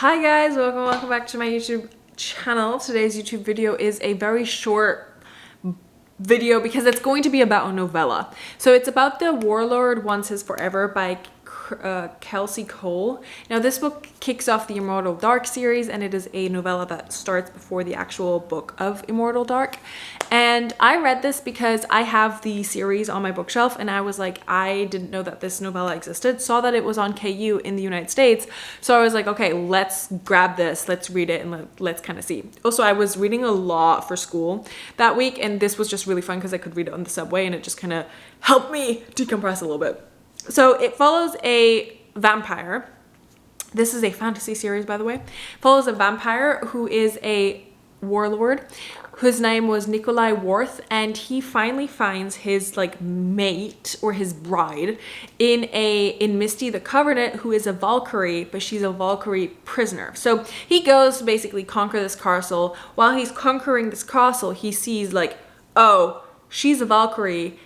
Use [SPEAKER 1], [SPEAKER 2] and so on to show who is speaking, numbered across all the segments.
[SPEAKER 1] Hi guys, welcome back to my YouTube channel. Today's YouTube video is a very short video because it's going to be about a novella. So it's about the Warlord Wants Forever by Kresley Cole. Now this book kicks off the Immortals Dark series, and it is a novella that starts before the actual book of Immortals Dark. And I read this because I have the series on my bookshelf, and I was like, I didn't know that this novella existed. Saw that it was on KU in the United States, so I was like, okay, let's grab this, let's read it, and let's kind of see. Also, I was reading a lot for school that week, and this was just really fun because I could read it on the subway, and it just kind of helped me decompress a little bit. So it follows a vampire. This is a fantasy series, by the way. Follows a vampire who is a warlord, whose name was Nikolai Worth, and he finally finds his mate or his bride in Misty the Covenant, who is a Valkyrie, but she's a Valkyrie prisoner. So he goes to basically conquer this castle. While he's conquering this castle, he sees oh, she's a Valkyrie,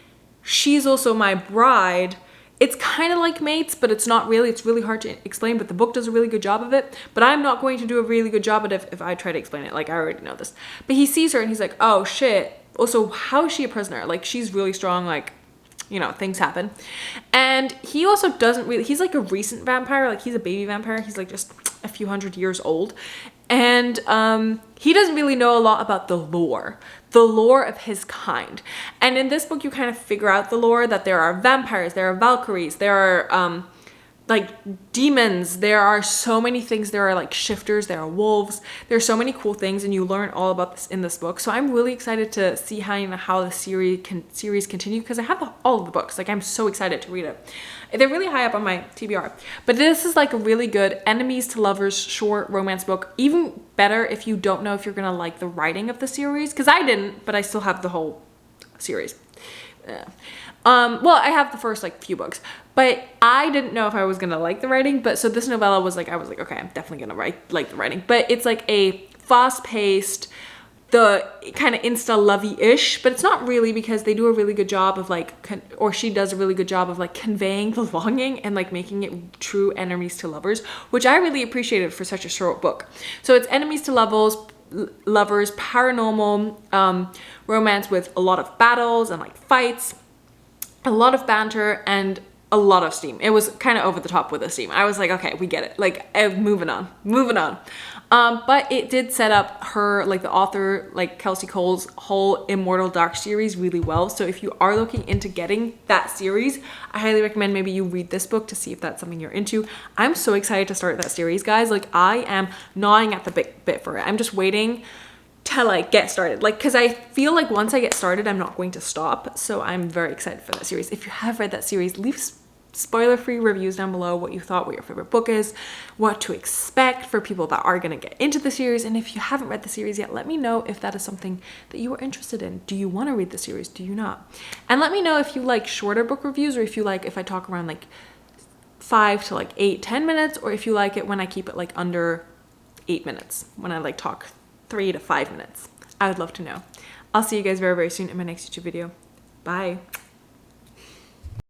[SPEAKER 1] she's also my bride. It's kind of like mates, but it's not really. It's really hard to explain, but the book does a really good job of it. But I'm not going to do a really good job at it if I try to explain it. I already know this. But he sees her and he's like, oh shit. Also, how is she a prisoner? She's really strong. Things happen. And he also doesn't really, he's a recent vampire. He's a baby vampire. He's just a few hundred years old. And he doesn't really know a lot about the lore of his kind. And in this book, you kind of figure out the lore, that there are vampires, there are Valkyries, there are demons, there are so many things. There are shifters, there are wolves, there are so many cool things, and you learn all about this in this book. So I'm really excited to see how the series continue, because I have all of the books. I'm so excited to read it. They're really high up on my TBR. But this is a really good enemies to lovers short romance book. Even better if you don't know if you're gonna like the writing of the series, because I didn't, but I still have the whole series. Well, I have the first few books, but I didn't know if I was gonna like the writing. But so this novella was I was okay, I'm definitely gonna like the writing. But it's a fast-paced, the kind of insta lovey-ish, but it's not really, because they do a really good job of or she does a really good job of conveying the longing and making it true enemies to lovers, which I really appreciated for such a short book. So it's enemies to lovers, paranormal romance with a lot of battles and fights, a lot of banter, and a lot of steam. It was kind of over the top with the steam. I was okay, we get it. Moving on. But it did set up her, the author, Kresley Cole's whole Immortals Dark series really well. So if you are looking into getting that series, I highly recommend maybe you read this book to see if that's something you're into. I'm so excited to start that series, guys. I am gnawing at the bit for it. I'm just waiting to get started, because I feel once I get started, I'm not going to stop. So I'm very excited for that series. If you have read that series, leave spoiler-free reviews down below, what you thought, what your favorite book is, what to expect for people that are going to get into the series. And if you haven't read the series yet, let me know if that is something that you are interested in. Do you want to read the series? Do you not? And let me know if you like shorter book reviews, or if you if I talk around 5 to 8-10 minutes, or if you like it when I keep it under 8 minutes, when I talk 3 to 5 minutes. I would love to know. I'll see you guys very, very soon in my next YouTube video. Bye.